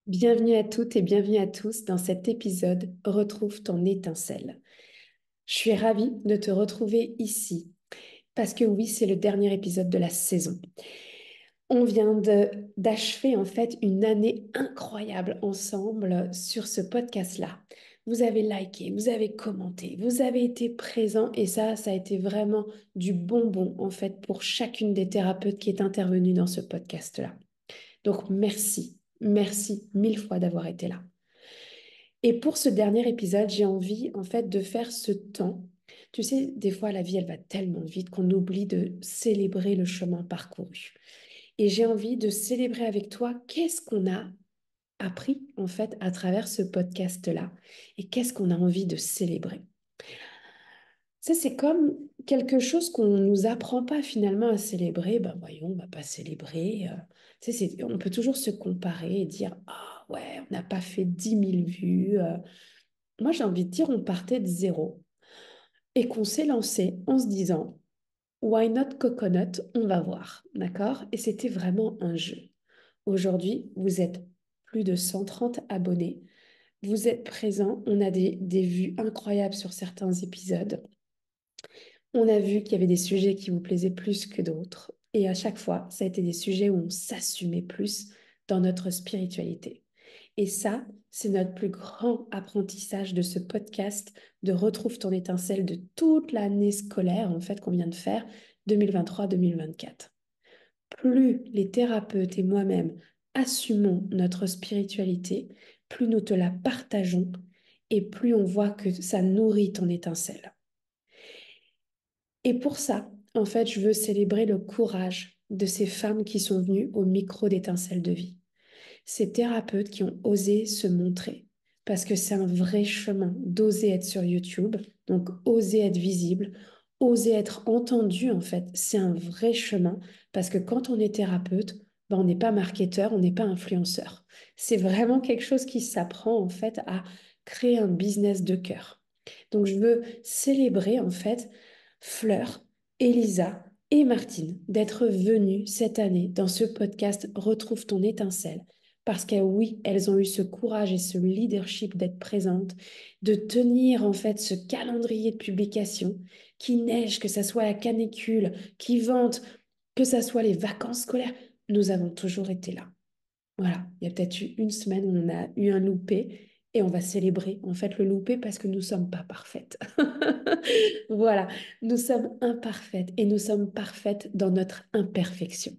Bienvenue à toutes et bienvenue à tous dans cet épisode Retrouve ton étincelle. Je suis ravie de te retrouver ici parce que oui, c'est le dernier épisode de la saison. On vient d'achever en fait une année incroyable ensemble sur ce podcast-là. Vous avez liké, vous avez commenté, vous avez été présents et ça a été vraiment du bonbon en fait pour chacune des thérapeutes qui est intervenue dans ce podcast-là. Donc merci, merci mille fois d'avoir été là. Et pour ce dernier épisode, j'ai envie en fait de faire ce temps. Tu sais, des fois la vie elle va tellement vite qu'on oublie de célébrer le chemin parcouru. Et j'ai envie de célébrer avec toi qu'est-ce qu'on a appris en fait à travers ce podcast-là et qu'est-ce qu'on a envie de célébrer. Ça, c'est comme quelque chose qu'on ne nous apprend pas finalement à célébrer. Ben voyons, on va pas célébrer. Tu sais, on peut toujours se comparer et dire, ah ouais, on n'a pas fait 10 000 vues. Moi, j'ai envie de dire, on partait de zéro et qu'on s'est lancé en se disant, why not coconut? On va voir, d'accord? Et c'était vraiment un jeu. Aujourd'hui, vous êtes plus de 130 abonnés. Vous êtes présents. On a des vues incroyables sur certains épisodes. On a vu qu'il y avait des sujets qui vous plaisaient plus que d'autres. Et à chaque fois, ça a été des sujets où on s'assumait plus dans notre spiritualité. Et ça, c'est notre plus grand apprentissage de ce podcast de Retrouve ton étincelle de toute l'année scolaire, en fait, qu'on vient de faire, 2023-2024. Plus les thérapeutes et moi-même assumons notre spiritualité, plus nous te la partageons et plus on voit que ça nourrit ton étincelle. Et pour ça, en fait, je veux célébrer le courage de ces femmes qui sont venues au micro d'étincelle de vie. Ces thérapeutes qui ont osé se montrer. Parce que c'est un vrai chemin d'oser être sur YouTube, donc oser être visible, oser être entendu, en fait. C'est un vrai chemin parce que quand on est thérapeute, ben, on n'est pas marketeur, on n'est pas influenceur. C'est vraiment quelque chose qui s'apprend, en fait, à créer un business de cœur. Donc, je veux célébrer, en fait, Fleur, Elisa et Martine d'être venues cette année dans ce podcast Retrouve ton étincelle. Parce que oui, elles ont eu ce courage et ce leadership d'être présentes, de tenir en fait ce calendrier de publication qui neige, que ça soit la canicule, qui vente, que ça soit les vacances scolaires. Nous avons toujours été là. Voilà, il y a peut-être eu une semaine où on a eu un loupé et on va célébrer en fait le loupé parce que nous ne sommes pas parfaites. Voilà, nous sommes imparfaites et nous sommes parfaites dans notre imperfection.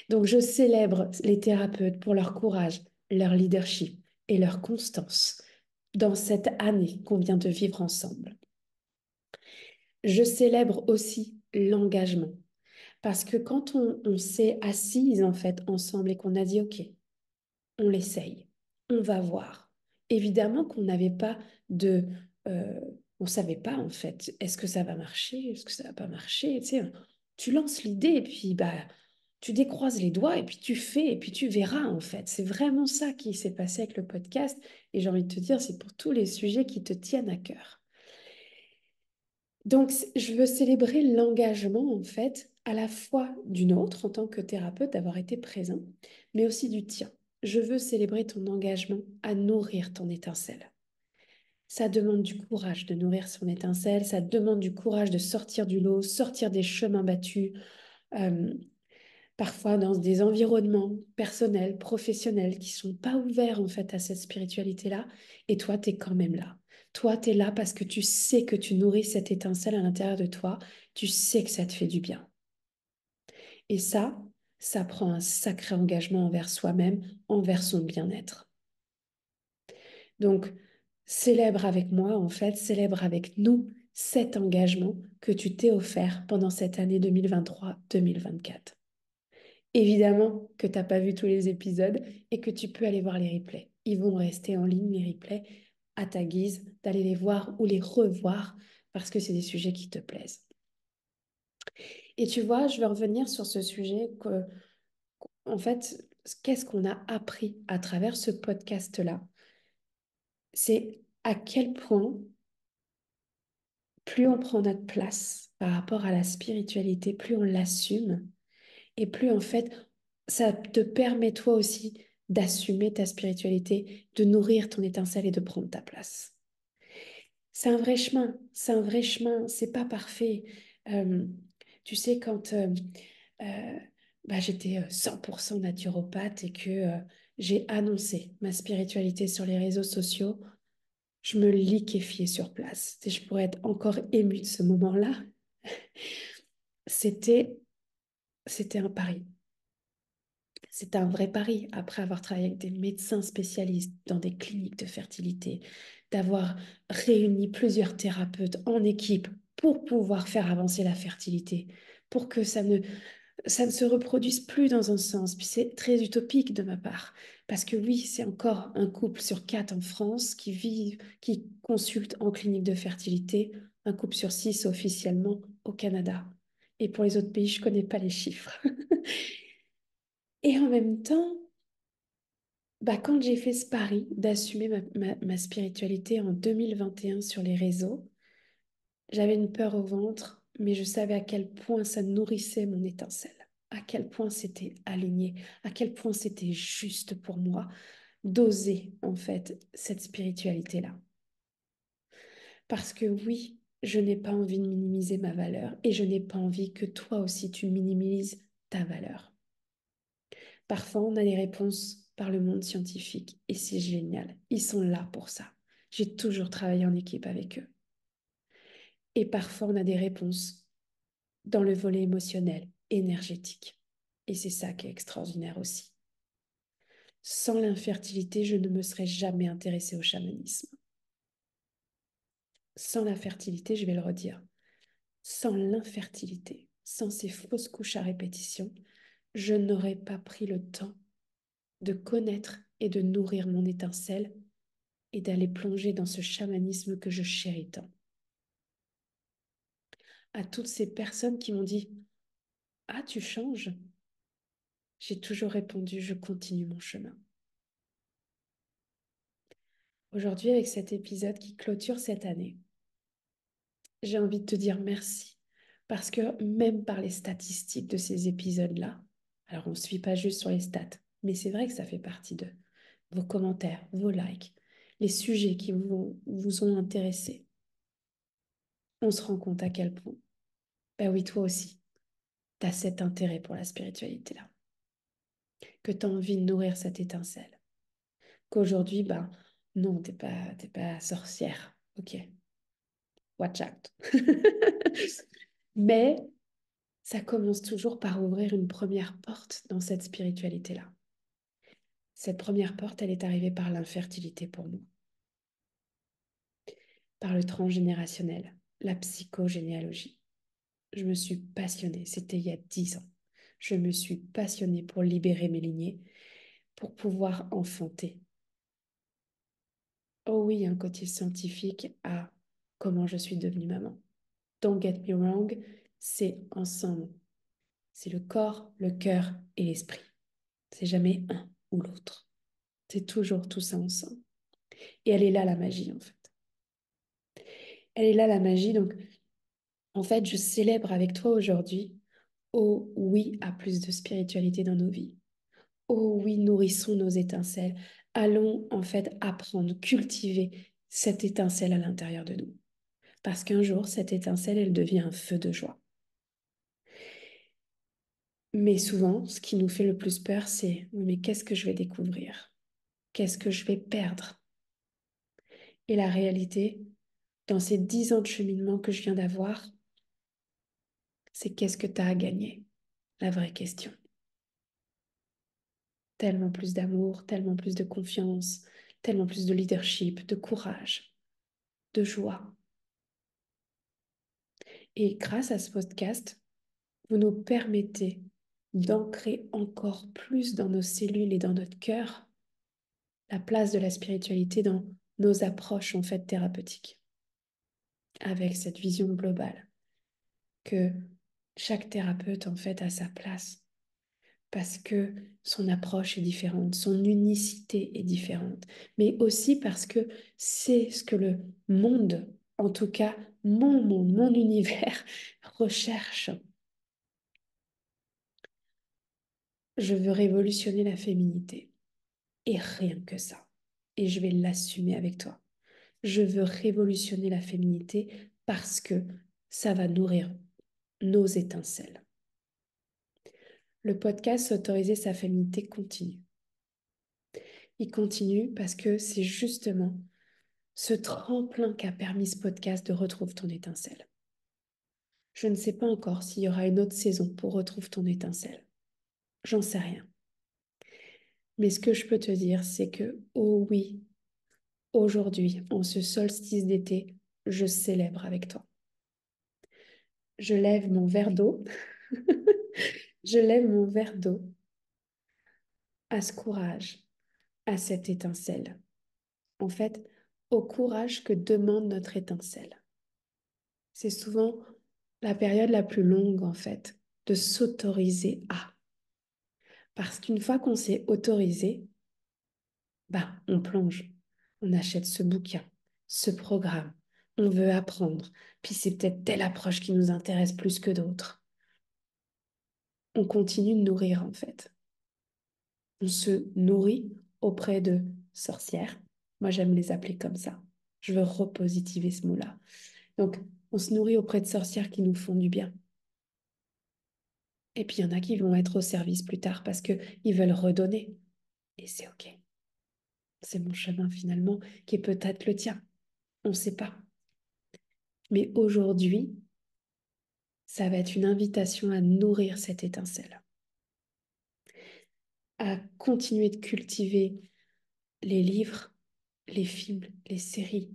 Donc je célèbre les thérapeutes pour leur courage, leur leadership et leur constance dans cette année qu'on vient de vivre ensemble. Je célèbre aussi l'engagement parce que quand on s'est assises en fait ensemble et qu'on a dit OK, on l'essaye, on va voir. Évidemment qu'on n'avait pas de... euh, on savait pas en fait, est-ce que ça va marcher, est-ce que ça va pas marcher, tu sais, tu lances l'idée et puis bah, tu décroises les doigts et puis tu fais et puis tu verras en fait. C'est vraiment ça qui s'est passé avec le podcast et j'ai envie de te dire, c'est pour tous les sujets qui te tiennent à cœur. Donc, je veux célébrer l'engagement, en fait, à la fois du nôtre en tant que thérapeute d'avoir été présent, mais aussi du tien. Je veux célébrer ton engagement à nourrir ton étincelle. Ça demande du courage de nourrir son étincelle, ça demande du courage de sortir du lot, sortir des chemins battus, euh, parfois dans des environnements personnels, professionnels qui sont pas ouverts en fait à cette spiritualité-là. Et toi, tu es quand même là. Toi, tu es là parce que tu sais que tu nourris cette étincelle à l'intérieur de toi. Tu sais que ça te fait du bien. Et ça prend un sacré engagement envers soi-même, envers son bien-être. Donc, célèbre avec moi, en fait, célèbre avec nous cet engagement que tu t'es offert pendant cette année 2023-2024. Évidemment que tu n'as pas vu tous les épisodes et que tu peux aller voir les replays. Ils vont rester en ligne, les replays, à ta guise, d'aller les voir ou les revoir parce que c'est des sujets qui te plaisent. Et tu vois, je vais revenir sur ce sujet que, en fait, qu'est-ce qu'on a appris à travers ce podcast-là? C'est à quel point, plus on prend notre place par rapport à la spiritualité, plus on l'assume et plus, en fait, ça te permet toi aussi d'assumer ta spiritualité, de nourrir ton étincelle et de prendre ta place. C'est un vrai chemin, c'est un vrai chemin, c'est pas parfait. Euh, Tu sais, quand euh, j'étais 100% naturopathe et que j'ai annoncé ma spiritualité sur les réseaux sociaux, je me liquéfiais sur place. Et je pourrais être encore émue de ce moment-là. C'était, c'était un pari. C'était un vrai pari après avoir travaillé avec des médecins spécialistes dans des cliniques de fertilité, d'avoir réuni plusieurs thérapeutes en équipe pour pouvoir faire avancer la fertilité, pour que ça ne se reproduise plus dans un sens. Puis c'est très utopique de ma part, parce que oui, c'est encore un couple sur 4 en France qui vit, qui consulte en clinique de fertilité, un couple sur 6 officiellement au Canada. Et pour les autres pays, je connais pas les chiffres. Et en même temps, quand j'ai fait ce pari d'assumer ma spiritualité en 2021 sur les réseaux, j'avais une peur au ventre, mais je savais à quel point ça nourrissait mon étincelle, à quel point c'était aligné, à quel point c'était juste pour moi d'oser en fait cette spiritualité-là. Parce que oui, je n'ai pas envie de minimiser ma valeur et je n'ai pas envie que toi aussi tu minimises ta valeur. Parfois, on a les réponses par le monde scientifique et c'est génial. Ils sont là pour ça. J'ai toujours travaillé en équipe avec eux. Et parfois, on a des réponses dans le volet émotionnel, énergétique. Et c'est ça qui est extraordinaire aussi. Sans l'infertilité, je ne me serais jamais intéressée au chamanisme. Sans la fertilité, je vais le redire, sans l'infertilité, sans ces fausses couches à répétition, je n'aurais pas pris le temps de connaître et de nourrir mon étincelle et d'aller plonger dans ce chamanisme que je chéris tant. À toutes ces personnes qui m'ont dit, ah, tu changes, j'ai toujours répondu, je continue mon chemin. Aujourd'hui, avec cet épisode qui clôture cette année, j'ai envie de te dire merci. Parce que même par les statistiques de ces épisodes-là, alors on ne suit pas juste sur les stats, mais c'est vrai que ça fait partie de vos commentaires, vos likes, les sujets qui vous ont intéressé. On se rend compte à quel point, ben oui, toi aussi, tu as cet intérêt pour la spiritualité-là, que tu as envie de nourrir cette étincelle. Qu'aujourd'hui, ben non, t'es pas sorcière, ok, watch out. Mais ça commence toujours par ouvrir une première porte dans cette spiritualité-là. Cette première porte, elle est arrivée par l'infertilité pour moi, par le transgénérationnel, la psychogénéalogie. Je me suis passionnée, c'était il y a 10 ans. Je me suis passionnée pour libérer mes lignées, pour pouvoir enfanter. Oh oui, un côté scientifique à comment je suis devenue maman. Don't get me wrong, c'est ensemble. C'est le corps, le cœur et l'esprit. C'est jamais un ou l'autre. C'est toujours tout ça ensemble. Et elle est là la magie en fait. Elle est là la magie. Donc en fait, je célèbre avec toi aujourd'hui. Oh oui à plus de spiritualité dans nos vies. Oh oui, nourrissons nos étincelles. Allons en fait apprendre, cultiver cette étincelle à l'intérieur de nous. Parce qu'un jour, cette étincelle, elle devient un feu de joie. Mais souvent, ce qui nous fait le plus peur, c'est, oui, mais qu'est-ce que je vais découvrir? Qu'est-ce que je vais perdre? Et la réalité, dans ces 10 ans de cheminement que je viens d'avoir, c'est qu'est-ce que tu as à gagner? La vraie question. Tellement plus d'amour, tellement plus de confiance, tellement plus de leadership, de courage, de joie. Et grâce à ce podcast, vous nous permettez d'ancrer encore plus dans nos cellules et dans notre cœur la place de la spiritualité dans nos approches en fait thérapeutiques, avec cette vision globale que chaque thérapeute en fait a sa place parce que son approche est différente, son unicité est différente, mais aussi parce que c'est ce que le monde, en tout cas mon monde, mon univers recherche. Je veux révolutionner la féminité. Et rien que ça. Et je vais l'assumer avec toi. Je veux révolutionner la féminité parce que ça va nourrir nos étincelles. Le podcast Autoriser sa féminité continue. Il continue parce que c'est justement ce tremplin qu'a permis ce podcast de Retrouve ton étincelle. Je ne sais pas encore s'il y aura une autre saison pour Retrouve ton étincelle. J'en sais rien. Mais ce que je peux te dire, c'est que, oh oui, aujourd'hui, en ce solstice d'été, je célèbre avec toi. Je lève mon verre d'eau. Je lève mon verre d'eau à ce courage, à cette étincelle. En fait, au courage que demande notre étincelle. C'est souvent la période la plus longue, en fait, de s'autoriser à. Parce qu'une fois qu'on s'est autorisé, bah, on plonge. On achète ce bouquin, ce programme. On veut apprendre. Puis c'est peut-être telle approche qui nous intéresse plus que d'autres. On continue de nourrir, en fait. On se nourrit auprès de sorcières. Moi, j'aime les appeler comme ça. Je veux repositiver ce mot-là. Donc, on se nourrit auprès de sorcières qui nous font du bien. Et puis, il y en a qui vont être au service plus tard parce qu'ils veulent redonner. Et c'est OK. C'est mon chemin finalement qui est peut-être le tien. On ne sait pas. Mais aujourd'hui, ça va être une invitation à nourrir cette étincelle, à continuer de cultiver les livres, les films, les séries,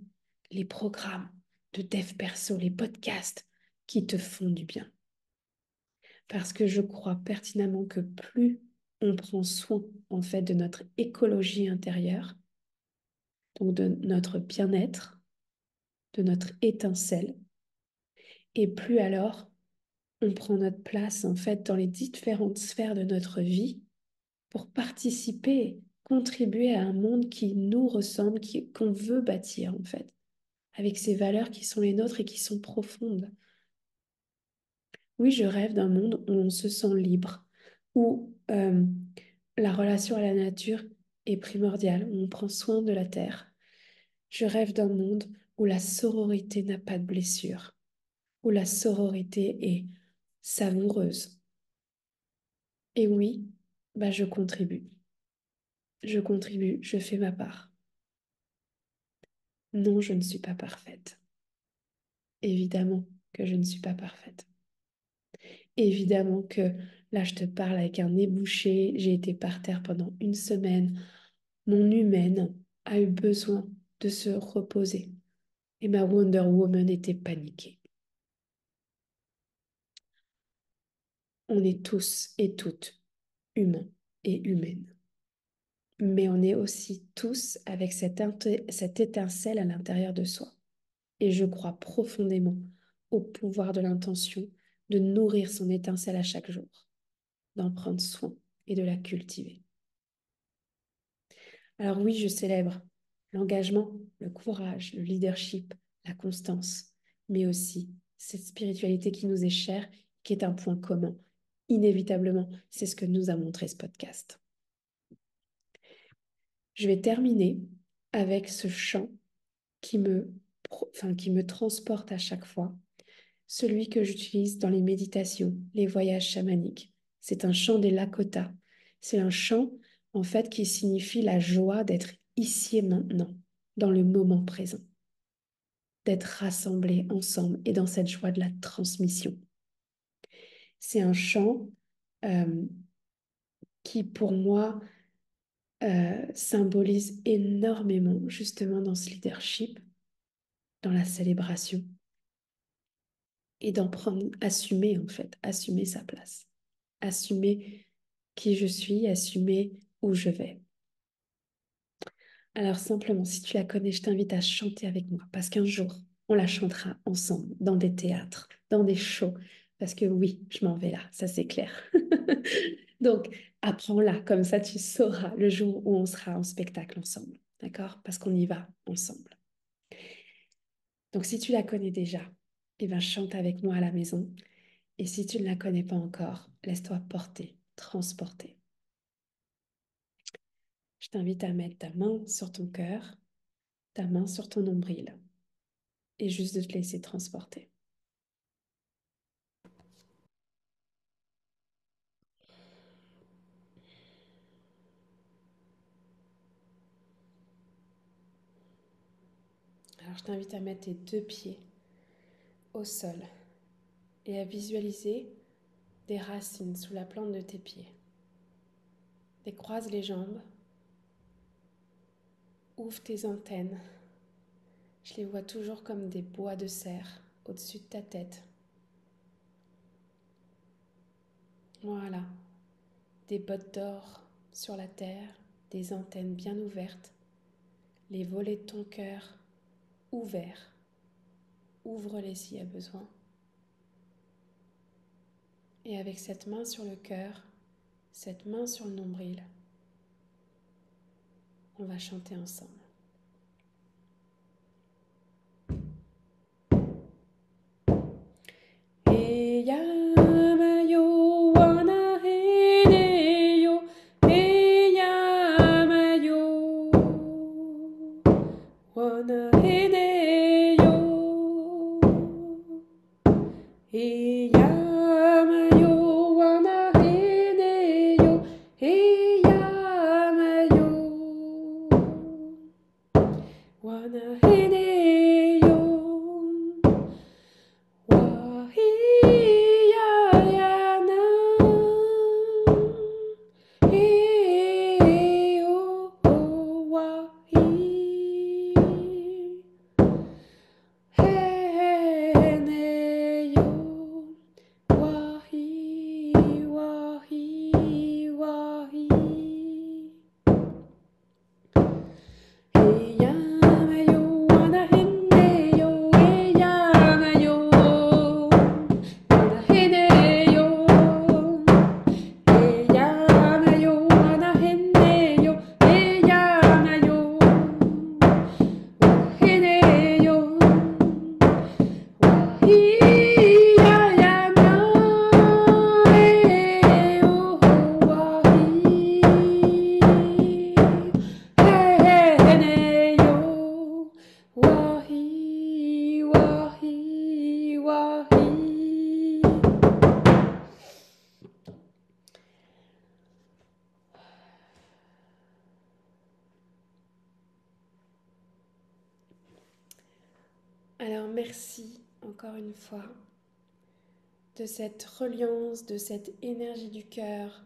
les programmes de dev perso, les podcasts qui te font du bien. Parce que je crois pertinemment que plus on prend soin en fait de notre écologie intérieure, donc de notre bien-être, de notre étincelle, et plus alors on prend notre place en fait dans les différentes sphères de notre vie pour participer, contribuer à un monde qui nous ressemble, qu'on veut bâtir en fait, avec ces valeurs qui sont les nôtres et qui sont profondes. Oui, je rêve d'un monde où on se sent libre, où la relation à la nature est primordiale, où on prend soin de la terre. Je rêve d'un monde où la sororité n'a pas de blessure, où la sororité est savoureuse. Et oui, bah je contribue. Je contribue, je fais ma part. Non, je ne suis pas parfaite. Évidemment que je ne suis pas parfaite. Évidemment que là, je te parle avec un nez bouché. J'ai été par terre pendant une semaine. Mon humaine a eu besoin de se reposer. Et ma Wonder Woman était paniquée. On est tous et toutes humains et humaines. Mais on est aussi tous avec cette étincelle à l'intérieur de soi. Et je crois profondément au pouvoir de l'intention de nourrir son étincelle à chaque jour, d'en prendre soin et de la cultiver. Alors oui, je célèbre l'engagement, le courage, le leadership, la constance, mais aussi cette spiritualité qui nous est chère, qui est un point commun. Inévitablement, c'est ce que nous a montré ce podcast. Je vais terminer avec ce chant qui qui me transporte à chaque fois, celui que j'utilise dans les méditations, les voyages chamaniques. C'est un chant des Lakota. C'est un chant, en fait, qui signifie la joie d'être ici et maintenant, dans le moment présent, d'être rassemblés ensemble et dans cette joie de la transmission. C'est un chant euh, qui, pour moi, symbolise énormément, justement, dans ce leadership, dans la célébration, et d'en prendre, assumer, en fait, assumer sa place, assumer qui je suis, assumer où je vais. Alors simplement, si tu la connais, je t'invite à chanter avec moi parce qu'un jour, on la chantera ensemble dans des théâtres, dans des shows. Parce que oui, je m'en vais là, ça c'est clair. Donc, apprends-la, comme ça tu sauras le jour où on sera en spectacle ensemble. D'accord? Parce qu'on y va ensemble. Donc, si tu la connais déjà, eh ben, chante avec moi à la maison. Et si tu ne la connais pas encore, laisse-toi porter, transporter. Je t'invite à mettre ta main sur ton cœur, ta main sur ton nombril et juste de te laisser transporter. Alors je t'invite à mettre tes deux pieds au sol et à visualiser des racines sous la plante de tes pieds. Décroise les jambes, ouvre tes antennes. Je les vois toujours comme des bois de serre au-dessus de ta tête. Voilà, des bottes d'or sur la terre, des antennes bien ouvertes, les volets de ton cœur ouverts. Ouvre-les s'il y a besoin. Et avec cette main sur le cœur, cette main sur le nombril, on va chanter ensemble. Eyamayo wana heneyo, eyamayo wana heneyo, eyamayo wana heneyo, eyamayo wana heneyo. Wahiyayana, wahi, heneyo, wahi, wahi, wahi. Eyamayo wana heneyo, eyamayo wana heneyo, eyamayo wana heneyo, eyamayo wana heneyo. Wahiyayana, wahi, wahi, wahi. Alors merci encore une fois de cette reliance, de cette énergie du cœur,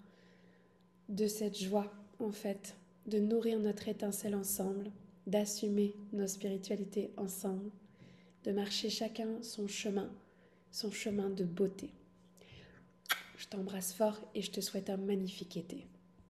de cette joie en fait, de nourrir notre étincelle ensemble, d'assumer nos spiritualités ensemble, de marcher chacun son chemin de beauté. Je t'embrasse fort et je te souhaite un magnifique été.